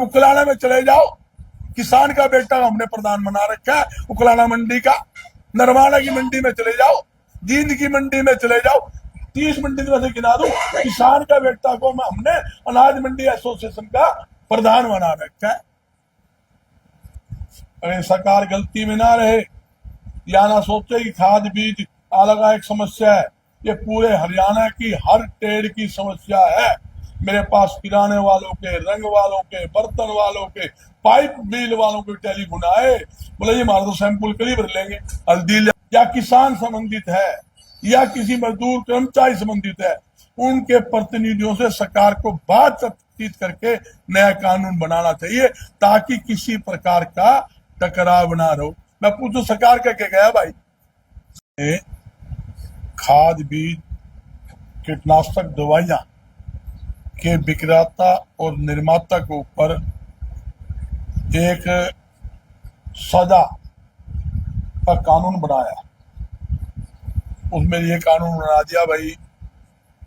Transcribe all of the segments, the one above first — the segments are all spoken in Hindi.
उकलाना में चले जाओ, किसान का बेटा हमने प्रधान बना रखा है उकलाना मंडी का। नरवाना की मंडी में चले जाओ, जींद की मंडी में चले जाओ, 30 मंडी में से गिना दूं, किसान का बेटा को हमने अनाज मंडी एसोसिएशन का प्रधान बना रखा है। अरे सरकार गलती में ना रहे, या ना सोचे कि खाद बीज अलग एक समस्या है, ये पूरे हरियाणा की हर ट्रेड की समस्या है। मेरे पास किराने वालों के, रंग वालों के, बर्तन वालों के, पाइप मिल वालों के टेलीफोन आए, बोले ये हमारा तो सैंपल करीब लेंगे। हल्दी या किसान संबंधित है या किसी मजदूर कर्मचारी संबंधित है, उनके प्रतिनिधियों से सरकार को बातचीत करके नया कानून बनाना चाहिए ताकि किसी प्रकार का टकराव ना रहो। मैं पूछू सरकार का क्या गया भाई, खाद बीज कीटनाशक दवाइयां के विक्रेता और निर्माता के ऊपर एक सजा का कानून बनाया। उसमें ये कानून बना दिया भाई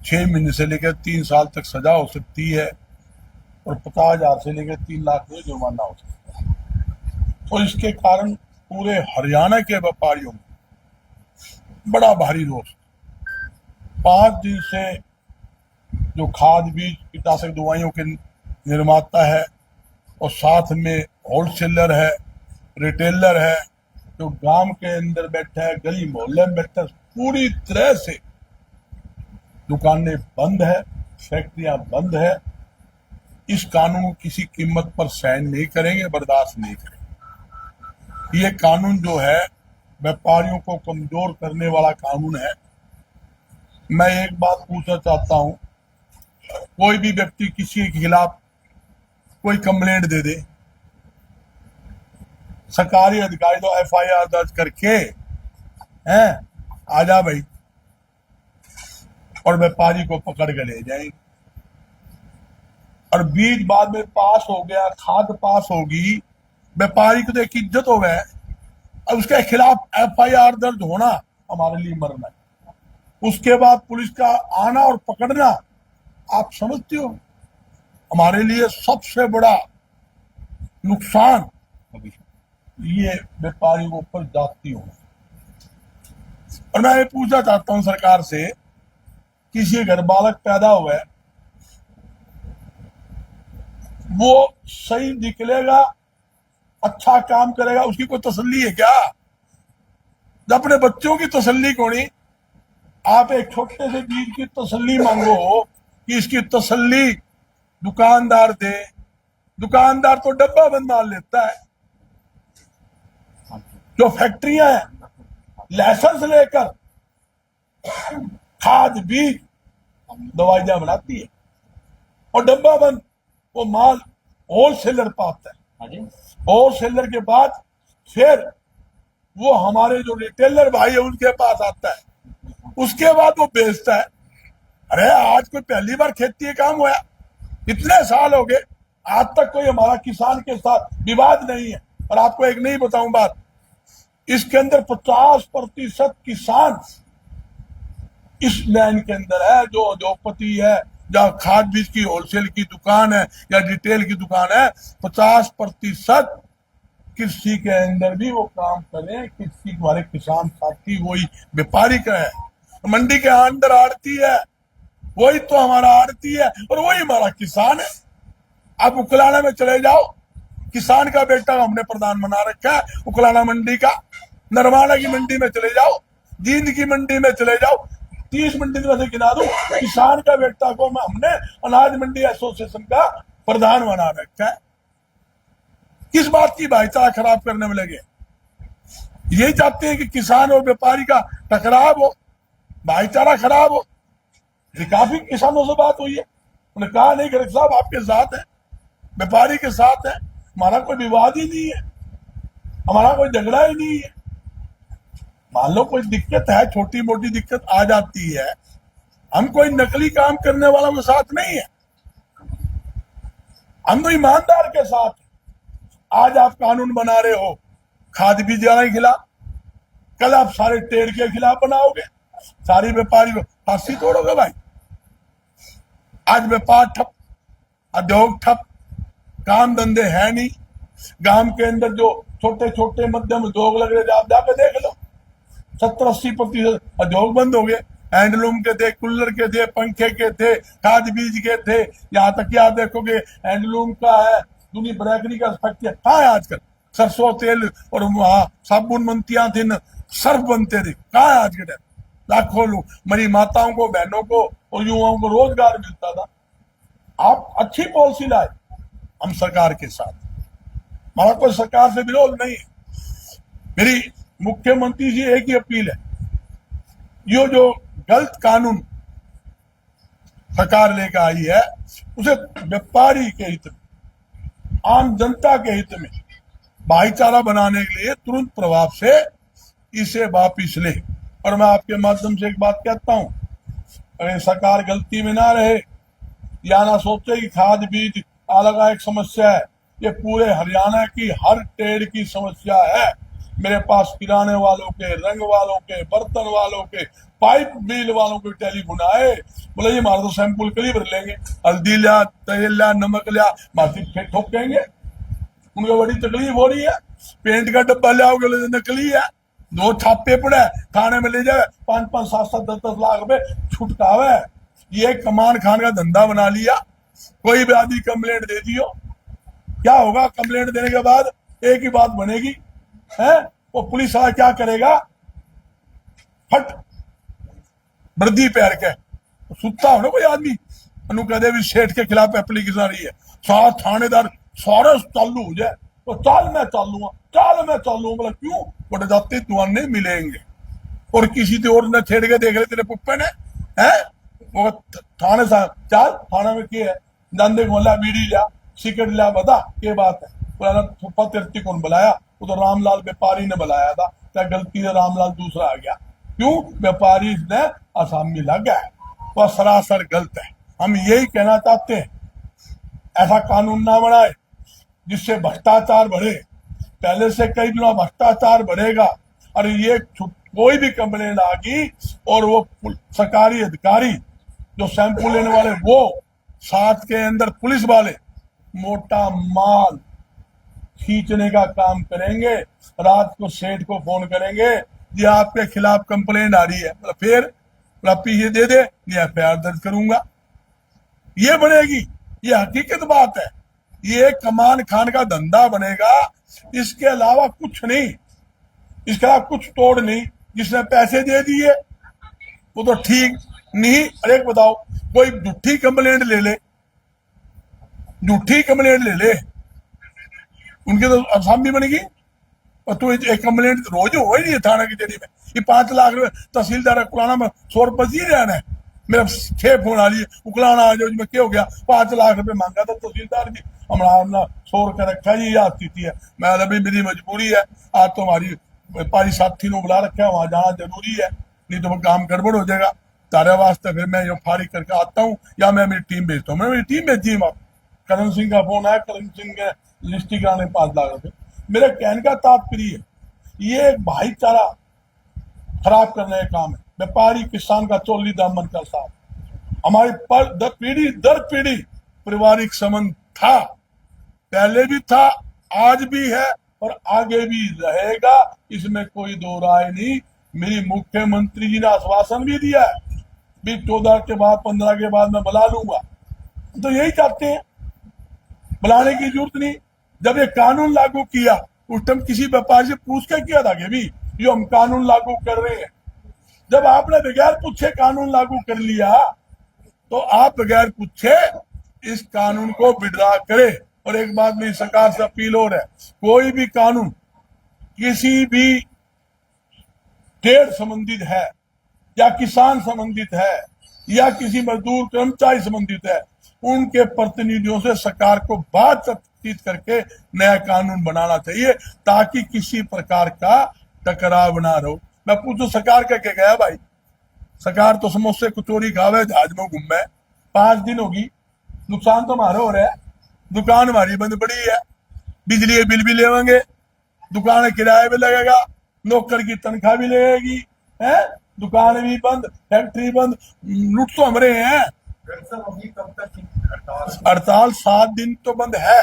6 महीने से लेकर 3 साल तक सजा हो सकती है और 50,000 से लेकर 3 लाख में जुर्माना हो सकता है। तो इसके कारण पूरे हरियाणा के व्यापारियों में बड़ा भारी रोष। 5 दिन से जो खाद बीज कीटनाशक दवाइयों के निर्माता है और साथ में होलसेलर है, रिटेलर है, जो गांव के अंदर बैठा है, गली मोहल्ले में बैठा है, पूरी तरह से दुकानें बंद है, फैक्ट्रियां बंद है। इस कानून को किसी कीमत पर सहन नहीं करेंगे, बर्दाश्त नहीं करेंगे। ये कानून जो है व्यापारियों को कमजोर करने वाला कानून है। मैं एक बात पूछना चाहता हूं, कोई भी व्यक्ति किसी के खिलाफ कोई कंप्लेंट दे दे, सरकारी अधिकारी तो एफआईआर दर्ज करके हैं आजा भाई, और व्यापारी को पकड़ के ले जाएंगे। और बीज बाद में पास हो गया, खाद पास होगी, व्यापारी को तो एक इज्जत हो गया, अब उसके खिलाफ एफआईआर दर्ज होना हमारे लिए मरना है। उसके बाद पुलिस का आना और पकड़ना, आप समझते हो हमारे लिए सबसे बड़ा नुकसान ये व्यापारियों के ऊपर जाती हो। और मैं ये पूछना चाहता हूं सरकार से, किसी घर बालक पैदा हुआ है, वो सही निकलेगा, अच्छा काम करेगा, उसकी कोई तसल्ली है क्या? जब अपने बच्चों की तसल्ली को नहीं, आप एक छोटे से बीज की तसल्ली मांगो कि इसकी तसल्ली दुकानदार दे। दुकानदार तो डब्बा बंद मार लेता है। जो फैक्ट्रियां हैं लाइसेंस लेकर खाद बीज दवाइयां बनाती है और डब्बा बंद वो माल होलसेलर पाता है। होलसेलर के बाद फिर वो हमारे जो रिटेलर भाई है उनके पास आता है, उसके बाद वो बेचता है। अरे आज कोई पहली बार खेती का काम हुआ, इतने साल हो गए, आज तक कोई हमारा किसान के साथ विवाद नहीं है। और आपको एक नहीं बताऊं बात, इसके अंदर 50% किसान इस लाइन के अंदर है, जो उद्योगपति है, जहाँ खाद बीज की होलसेल की दुकान है या रिटेल की दुकान है, 50% कृषि के अंदर भी वो काम करें। कृषि हमारे किसान साथी वही व्यापारी का है, मंडी के अंदर आड़ती है, वही तो हमारा आड़ती है और वही हमारा किसान है। आप उकलाना में चले जाओ, किसान का बेटा हमने प्रधान बना रखा है उकलाना मंडी का। नरवाना की मंडी में चले जाओ, जींद की मंडी में चले जाओ, 30 मंडी में से गिना दूं, किसान का बेटा को हमने अनाज मंडी एसोसिएशन का प्रधान बना रखा है। किस बात की भाईचारा खराब करने में लगे? ये चाहते हैं कि किसान और व्यापारी का टकराव हो, भाईचारा खराब हो। काफी किसानों से बात हुई है, उन्होंने कहा नहीं खड़गे साहब आपके साथ है, व्यापारी के साथ है, हमारा कोई विवाद ही नहीं है, हमारा कोई झगड़ा ही नहीं है। मान लो कोई दिक्कत है, छोटी मोटी दिक्कत आ जाती है, हम कोई नकली काम करने वालों के साथ नहीं है, हम तो ईमानदार के साथ। आज आप कानून बना रहे हो खाद बीज के खिलाफ, कल आप सारे ट्रेड के खिलाफ बनाओगे, सारी व्यापारी फांसी तोड़ोगे भाई। आज व्यापार ठप, उद्योग ठप, काम धंधे है नहीं। गांव के अंदर जो छोटे छोटे मध्यम उद्योग लग रहे थे, आप जाके देख लो, 70-80% उद्योग बंद हो गए। हैंडलूम के थे, कूलर के थे, पंखे के थे, खाद बीज के थे। यहाँ तक कि आप देखोगे हैंडलूम का है, दुनिया ब्रेकरी का फैक्ट्री कहाँ है आजकल? सरसों तेल और वहां साबुन बनतियां थी, सर्फ बनते थे, कहाँ है आज के टाइम? लाखों लोग, मेरी माताओं को, बहनों को और युवाओं को रोजगार मिलता था। आप अच्छी पॉलिसी लाए हम सरकार के साथ, हमारा कोई सरकार से विरोध नहीं है। मेरी मुख्यमंत्री जी एक ही अपील है, ये जो गलत कानून सरकार लेकर आई है उसे व्यापारी के हित में, आम जनता के हित में, भाईचारा बनाने के लिए तुरंत प्रभाव से इसे वापिस ले। और मैं आपके माध्यम से एक बात कहता हूं, अगर सरकार गलती में ना रहे या ना सोचे कि खाद बीज अलग एक समस्या है, ये पूरे हरियाणा की हर ट्रेड की समस्या है। मेरे पास किराने वालों के, रंग वालों के, बर्तन वालों के, पाइप मिल वालों के टेलीफोन आए, बोले ये हमारा तो सैंपल कल ही भर लेंगे, हल्दी लिया, तेल लिया, नमक लिया, मार्केट ठोकेंगे। उनको बड़ी तकलीफ हो रही है। पेंट का डब्बा ले आओगे, नकली है, 2 छापे पड़े, थाने में ले जाए, 5-5, 7-7, 10-10 लाख रुपए छुटकावे। ये कमान खान का धंधा बना लिया। कोई भी आदमी कंप्लेंट दे दियो, क्या होगा? कंप्लेंट देने के बाद एक ही बात बनेगी है, वो पुलिस वाला क्या करेगा? फट वर्दी पहन के सुता हो ना कोई आदमी, अनु कहते भी सेठ के खिलाफ एप्लीकेशन आ रही है, सारा थानेदार सारा चालू हो जाए, तो चाल मैं चालूंगा, चाल मैं चालूंगा। बोला क्यों? बोले जाते तुम्हारे मिलेंगे। और किसी तो और ने छेड़ के देख रहे तेरे पुप्पे ने, है वो थाने साहब, चाल थाने में क्या है? जान बोला बीड़ी लिया, सिगरेट लिया, बता क्या बात है? बोला थप्पा तिरती कौन बुलाया? वो तो रामलाल व्यापारी ने बुलाया था, क्या गलती से रामलाल दूसरा आ गया? क्यों? व्यापारी ने आसामी लग गया, वह सरासर गलत है। हम यही कहना चाहते हैं, ऐसा कानून ना बनाए जिससे भ्रष्टाचार बढ़े। पहले से कई गुना भ्रष्टाचार बढ़ेगा। और ये कोई भी कंप्लेंट आ गई और वो सरकारी अधिकारी जो सैंपल लेने वाले, वो साथ के अंदर पुलिस वाले मोटा माल खींचने का काम करेंगे। रात को सेठ को फोन करेंगे, जी आपके खिलाफ कंप्लेंट आ रही है, मतलब फिर पीछे दे दे, ये एफआईआर दर्ज करूंगा। ये बनेगी, ये हकीकत बात है। ये कमान खान का धंधा बनेगा, इसके अलावा कुछ नहीं, इसके अलावा कुछ तोड़ नहीं। जिसने पैसे दे दिए वो तो ठीक नहीं। अरे बताओ, कोई झूठी कंप्लेंट ले ले, झूठी कंप्लेंट ले ले, उनकी तो आसामी बनेगी। और तो एक कंप्लेंट रोज हो ही नहीं है थाना की जरिए में। ये 5 लाख रुपए तहसीलदार उकलाना में 100 रुपये जी रहना है। मेरा 6 फोन आ रही है, उकलाना आ जाओ, क्या हो गया? 5 लाख रुपए मांगा था तहसीलदार जी, हमारा 100 रुपये रखा जी, याद स्थिति है। मैं अभी मेरी मजबूरी है, आज तो हमारी व्यापारी साथी ने बुला रखा है, वहां जाना जरूरी है, नहीं तो वो काम गड़बड़ हो जाएगा। तारे वास्ते फिर मैं ये फारिग करके आता हूँ, या मैं मेरी टीम भेजता हूँ। मैं मेरी टीम भेजी हूँ। करण सिंह का फोन आया, करण सिंह के लिस्टिंग कराने 5 लाख रुपए। मेरे कहने का तात्पर्य है, ये एक भाईचारा खराब करने का काम है। व्यापारी किसान का चोली दामन का साथ, हमारी पर पीढ़ी दर पीढ़ी पारिवारिक संबंध था, पहले भी था, आज भी है और आगे भी रहेगा, इसमें कोई दो राय नहीं। मेरी मुख्यमंत्री जी ने आश्वासन भी दिया है, भी 14 के बाद 15 के बाद मैं बुला लूंगा। तो यही चाहते हैं, बुलाने की जरूरत नहीं। जब ये कानून लागू किया उस टाइम किसी व्यापारी से पूछ के किया था कि भी जो हम कानून लागू कर रहे हैं। जब आपने बगैर पूछे कानून लागू कर लिया तो आप बगैर पूछे इस कानून को विड्रॉ करें। और एक बात मेरी सरकार से अपील हो रहा है, कोई भी कानून किसी भी ट्रेड संबंधित है या किसान संबंधित है या किसी मजदूर कर्मचारी संबंधित है, उनके प्रतिनिधियों से सरकार को बातचीत करके नया कानून बनाना चाहिए, ताकि किसी प्रकार का टकराव ना रहो। मैं पूछू सरकार क्या कह गया? भाई सरकार तो समोसे कचौरी खावे, जहाज में घूमे, 5 दिन होगी, नुकसान तो हमारा हो रहा है। दुकान हमारी बंद पड़ी है, बिजली के बिल भी लेवांगे, दुकान किराया भी लगेगा, नौकर की तनख्वाह भी लगेगी, है दुकान भी बंद, फैक्ट्री बंद, लूट तो हमरे हैं। हड़ताल 7 दिन तो बंद है,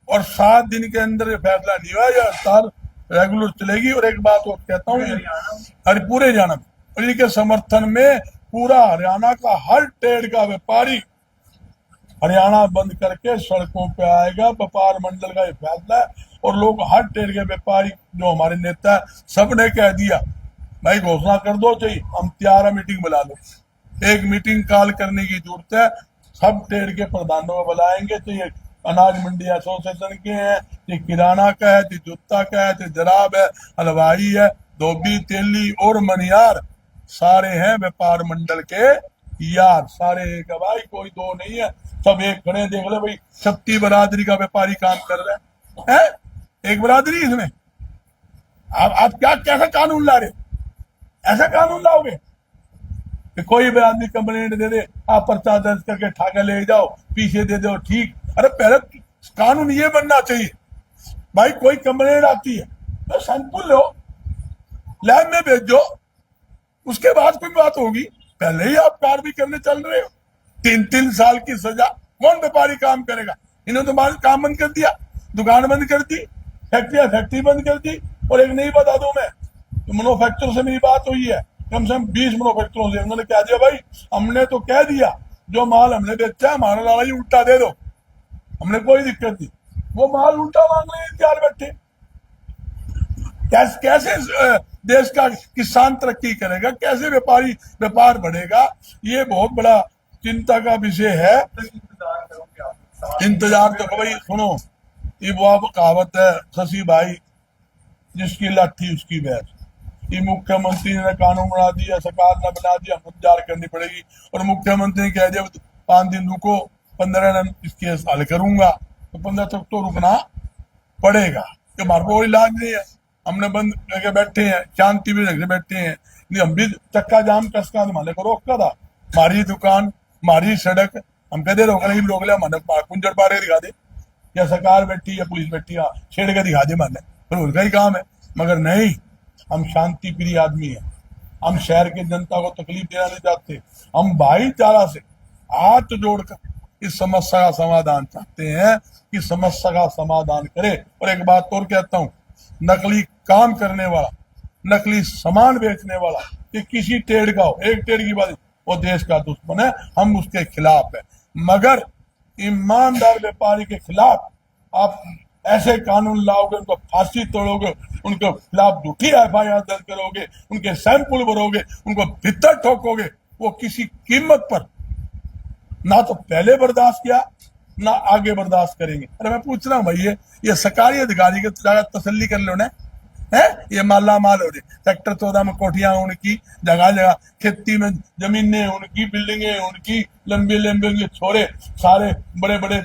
और 7 दिन के अंदर ये फैसला नहीं हुआ, या हड़ताल रेगुलर चलेगी। और एक बात और कहता हूँ, अरे पूरे हरियाणा में, और इनके समर्थन में पूरा हरियाणा का हर ट्रेड का व्यापारी हरियाणा बंद करके सड़कों पे आएगा। व्यापार मंडल का ये फैसला है। और लोग हर ट्रेड के व्यापारी जो हमारे नेता है, सबने कह दिया भाई घोषणा कर दो, चाहिए हम तैयार है, मीटिंग बुला लो। एक मीटिंग कॉल करने की जरूरत है। सब ट्रेड के प्रधानों को बुलाएंगे, चाहिए अनाज मंडी एसोसिएशन के हैं, चाहे किराना का है, चाहे जूता का है, चाहे जराब है, हलवाई है, धोबी, तेली और मनियार, सारे हैं व्यापार मंडल के यार, सारे एक है भाई, कोई दो नहीं है, सब एक खड़े। देख लो भाई, 36 बरादरी का व्यापारी काम कर रहा है, एक बरादरी इसमें। आप क्या कैसा कानून ला रहे हो? ऐसा कानून लाओगे कि कोई भी आदमी कंप्लेंट दे दे, आप पर्चा दर्ज करके ठाके ले जाओ, पीछे दे दो, ठीक। अरे पहले कानून ये बनना चाहिए भाई, कोई कंप्लेंट आती है तो सैंपल लो, लैब में भेजो, उसके बाद कोई बात होगी। पहले ही आप कार्रवाई करने चल रहे हो। 3 साल की सजा, कौन व्यापारी काम करेगा? इन्होंने तो काम बंद कर दिया, दुकान बंद कर दी, फैक्ट्री बंद कर दी। और एक नहीं बता दूं मैं, तो मैन्युफैक्चर से मेरी बात हुई है, कम से कम 20 मैन्युफैक्चरों से। उन्होंने कह दिया भाई, हमने तो कह दिया जो माल हमने बेचा हमारा लाला ही उल्टा दे दो, हमने कोई दिक्कत नहीं। वो माल उल्टा मांगने तैयार बैठे। कैसे देश का किसान तरक्की करेगा, कैसे व्यापारी व्यापार बढ़ेगा? ये बहुत बड़ा चिंता का विषय है। इंतजार तो भाई सुनो, ये वो कहावत है, शशि भाई जिसकी लाठी उसकी भैंस। ये मुख्यमंत्री ने कानून बना दिया, सरकार ने बना दिया, इंतजार करनी पड़ेगी। और मुख्यमंत्री ने कह दिया 5 दिन रुको, 15 दिन इसके हल करूंगा, तो 15 तक तो रुकना पड़ेगा, कि हमारे को इलाज नहीं है। हमने बंद करके बैठे हैं, शांति भी रख बैठे हैं, नहीं हम भी चक्का जाम कसका माने को रोका था। हमारी दुकान, हमारी सड़क, हम कहते रोक रहे लोग ले, माने कुंजड़ पारे दिखा दे, या सरकार बैठी या पुलिस बैठी, छेड़ के दिखा दे, माने फिर उनका ही काम है। मगर नहीं, हम शांति प्रिय आदमी है, हम शहर की जनता को तकलीफ देना नहीं चाहते। हम भाईचारा से हाथ जोड़कर इस समस्या का समाधान चाहते हैं, कि समस्या का समाधान करे। और एक बात और कहता हूं, नकली काम करने वाला, नकली सामान बेचने वाला, कि किसी ट्रेड का हो, एक ट्रेड की बात, वो देश का दुश्मन है, हम उसके खिलाफ है। मगर ईमानदार व्यापारी के खिलाफ आप ऐसे कानून लाओगे, उनको फांसी तोड़ोगे, उनके खिलाफ झूठी FIR दर्ज करोगे, उनके सैंपल भरोगे, उनको भीतर ठोकोगे, वो किसी कीमत पर ना तो पहले बर्दाश्त किया, ना आगे बर्दाश्त करेंगे। अरे मैं पूछ रहा हूँ भाई, ये सरकारी अधिकारी के तसल्ली कर लो ना, है ये माला माल हो रही। सेक्टर 14 में कोठियां उनकी, जगह जगह खेती में जमीनें उनकी, बिल्डिंगें उनकी, लंबे लंबे उनके छोरे सारे बड़े बड़े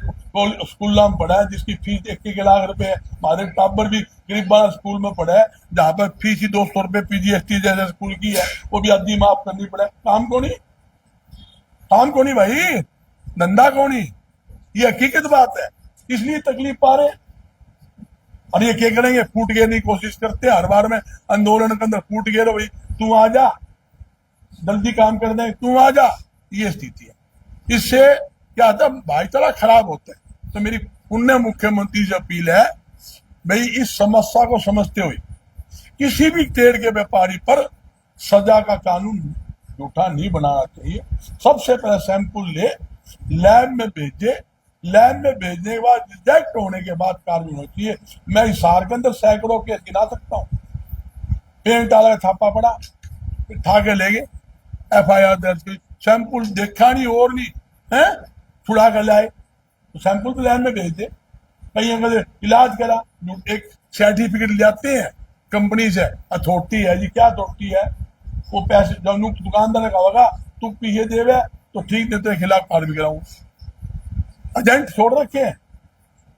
स्कूल में पढ़ा है, जिसकी फीस 1 लाख रुपए है। हमारे टाबर भी गरीब वाला स्कूल में पढ़ा है, जहाँ पर फीस ही 200 रुपए PGST जैसे स्कूल की है, वो भी आधी माफ करनी पड़े। काम को नहीं, काम को नहीं भाई, धंधा को नहीं, ये हकीकत बात है। इसलिए तकलीफ पा रहे। और ये क्या करेंगे, फूट गिरने की कोशिश करते हैं हर बार में, आंदोलन के अंदर फूट गिरो भाई, तू आ जा, जल्दी काम कर दे, तू आ जा, ये स्थिति है। इससे क्या होता है, भाईचारा खराब होता है। तो मेरी पुण्य मुख्यमंत्री से अपील है भाई, इस समस्या को समझते हुए किसी भी ट्रेड के व्यापारी पर सजा का कानून झूठा नहीं बनाना चाहिए। सबसे पहले सैंपल ले, लैब में भेजे, लैब में भेजने के बाद रिजेक्ट होने के बाद कार्रवाई होनी चाहिए। मैं हिसार के अंदर सैकड़ों केस गिना सकता हूँ, पेंट डाला छापा पड़ा, ठाके ले गए, FIR दर्ज की, सैंपल देखा नहीं और नहीं है, छुड़ा कर लाए, तो सैंपल तो लैब में भेज दे। कहीं अगर इलाज करा, एक सर्टिफिकेट ले आते हैं कंपनी से, अथॉरिटी है जी, क्या अथॉरिटी है, वो पैसे जब दुकानदार ने कहा होगा तू पीछे देवे तो ठीक, नहीं तेरे खिलाफ कार्रवाई कराऊं। एजेंट छोड़ रखे हैं,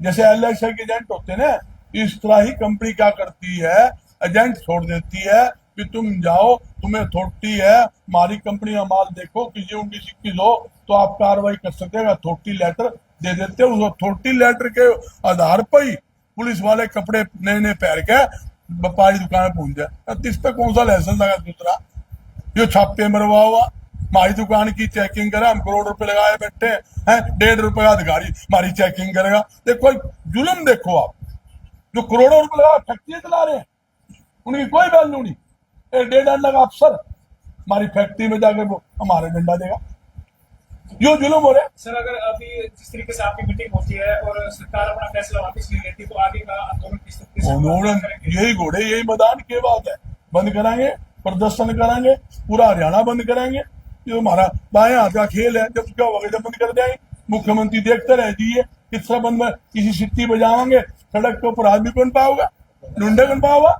जैसे LIC के एजेंट होते हैं ना, इस तरह ही कंपनी क्या करती है, एजेंट छोड़ देती है कि तुम जाओ, तुम्हें अथॉरिटी है, हमारी कंपनी का माल देखो, किसी 19-21 हो तो आप कार्रवाई कर सकते हैं। अथॉरिटी लेटर दे देते हैं, उस अथॉरिटी लेटर के आधार पर ही पुलिस वाले कपड़े नए नए पहन के व्यापारी दुकान पहुंच जाए। इस पे कौन सा लाइसेंस लगा दूसरा, ये छापे मरवा हुआ, हमारी दुकान की चेकिंग करा, हम करोड़ रुपए लगाए बैठे हैं, 1.5 रुपए का अधिकारी हमारी चेकिंग करेगा। देखो जुल्म देखो आप, जो करोड़ों रुपए लगा फैक्ट्री चला रहे हैं, उनकी कोई वैल्यू नहीं। 1.5 लाख अफसर हमारी फैक्ट्री में जाकर वो हमारे डंडा देगा, यो जुल्म हो रहा है। सर, अगर अभी जिस तरीके से आपकी मीटिंग होती है और सरकार अपना फैसला वापस ले लेती है, तो आगे का आंदोलन किस तरीके से आंदोलन यही घोड़े यही मैदान की बात है, बंद कराएंगे, प्रदर्शन कराएंगे, पूरा हरियाणा बंद कराएंगे। ये हमारा बाएं हाथ का खेल है, जब क्या होगा जब बंद कर जाएंगे। मुख्यमंत्री देखते रह जाइए किस तरह बंद में किसी सिट्टी बजावाएंगे, सड़क के ऊपर आदमी कौन पाओगा, ढूंढे कौन पाओगा।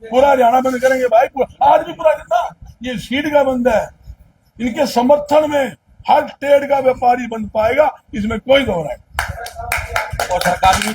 पूरा हरियाणा बंद करेंगे भाई, आज भी पूरा जितना ये सीट का बंद है, इनके समर्थन में हर ट्रेड का व्यापारी बन पाएगा, इसमें कोई दो राय। और सरकारी